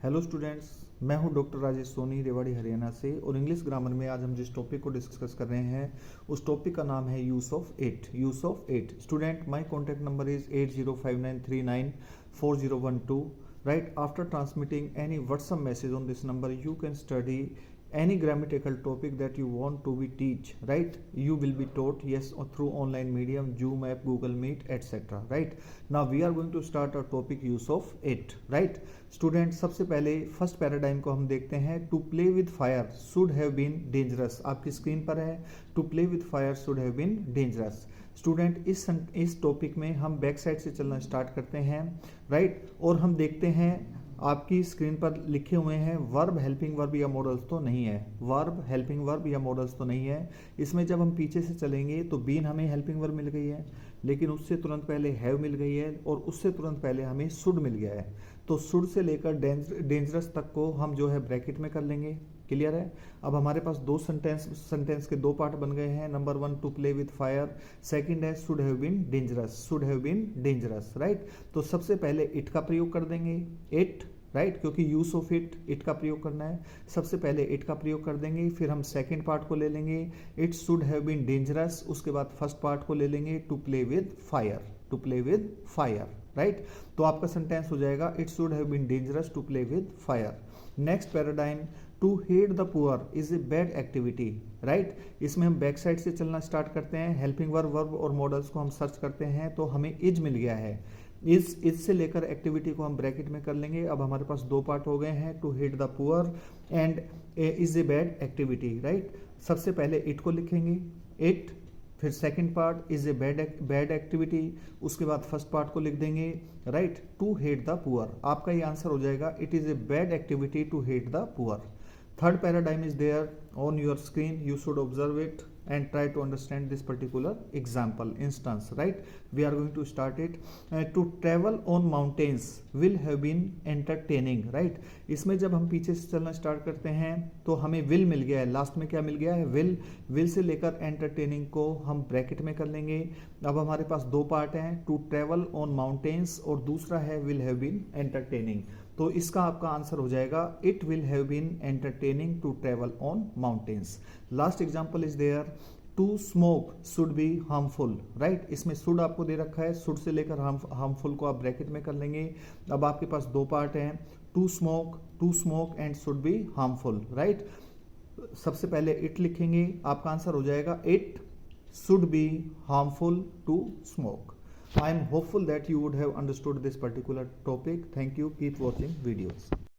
Hello students, मैं हूं doctor Rajesh Soni, Rewari Haryana से। और इंग्लिश ग्रामर में आज हम जिस टॉपिक को डिस्कस कर रहे हैं उस टॉपिक का नाम है use of it. Use of it. Student, my contact number is 8059394012। Right after transmitting any WhatsApp message on this number you can study any grammatical topic that you want to be teach, right? You will be taught, yes, or through online medium, Zoom app, Google Meet, etc. Right now we are going to start our topic use of it, right? Student, सबसे पहले first paradigm को हम देखते हैं। To play with fire should have been dangerous. आपकी screen पर है, to play with fire should have been dangerous. Student, इस टॉपिक में हम बैक साइड से चलना स्टार्ट करते हैं, राइट? और हम देखते हैं आपकी स्क्रीन पर लिखे हुए हैं वर्ब, हेल्पिंग वर्ब या मॉडल्स तो नहीं है। वर्ब, हेल्पिंग वर्ब या मॉडल्स तो नहीं है। इसमें जब हम पीछे से चलेंगे तो बीन हमें हेल्पिंग वर्ब मिल गई है, लेकिन उससे तुरंत पहले हैव मिल गई है और उससे तुरंत पहले हमें शुड मिल गया है। तो शुड से लेकर डेंजरस तक को हम जो है ब्रैकेट में कर लेंगे। क्लियर है? अब हमारे पास दो सेंटेंस के दो पार्ट बन गए हैं। Number 1 to play with fire, second है should have been dangerous. Should have been dangerous, right? तो सबसे पहले इट का प्रयोग कर देंगे, इट, राइट? क्योंकि यूज ऑफ इट का प्रयोग करना है। सबसे पहले इट का प्रयोग कर देंगे, फिर हम सेकंड पार्ट को ले लेंगे, it should have been dangerous. उसके बाद फर्स्ट पार्ट को ले लेंगे, to play with fire, to play with fire, right? तो आपका सेंटेंस हो जाएगा it should have been dangerous to play with fire. Next paradigm, to hate the poor is a bad activity, right? इसमें हम back side से चलना start करते हैं। हेल्पिंग वर्ब और मॉडल्स को हम सर्च करते हैं तो हमें इज मिल गया है। इज से लेकर एक्टिविटी को हम ब्रैकेट में कर लेंगे। अब हमारे पास दो पार्ट हो गए हैं, to hate the poor and is a bad activity, right? सबसे पहले इट को लिखेंगे, इट, फिर second part is a bad activity, उसके बाद फर्स्ट पार्ट को लिख देंगे, right? To hate the poor. आपका ये आंसर हो जाएगा, it is a bad activity to hate the poor. Third paradigm is there on your screen. You should observe it and try to understand this particular example instance, right? We are going to start it. To travel on mountains will have been entertaining, right? इसमें जब हम पीछे से चलना start करते हैं तो हमें will मिल गया है। लास्ट में क्या मिल गया है? will से लेकर entertaining को हम ब्रैकेट में कर लेंगे। अब हमारे पास दो पार्ट हैं, to travel on mountains और दूसरा है will have been entertaining। तो इसका आपका आंसर हो जाएगा it will have been entertaining to travel on mountains. Last example is there, to smoke should be harmful, right? इसमें शुड आपको दे रखा है, शुड से लेकर हार्मफुल को आप ब्रैकेट में कर लेंगे। अब आपके पास दो पार्ट हैं, to smoke and should be harmful, right? सबसे पहले इट लिखेंगे, आपका आंसर हो जाएगा it should be harmful to smoke. I am hopeful that you would have understood this particular topic. Thank you. Keep watching videos.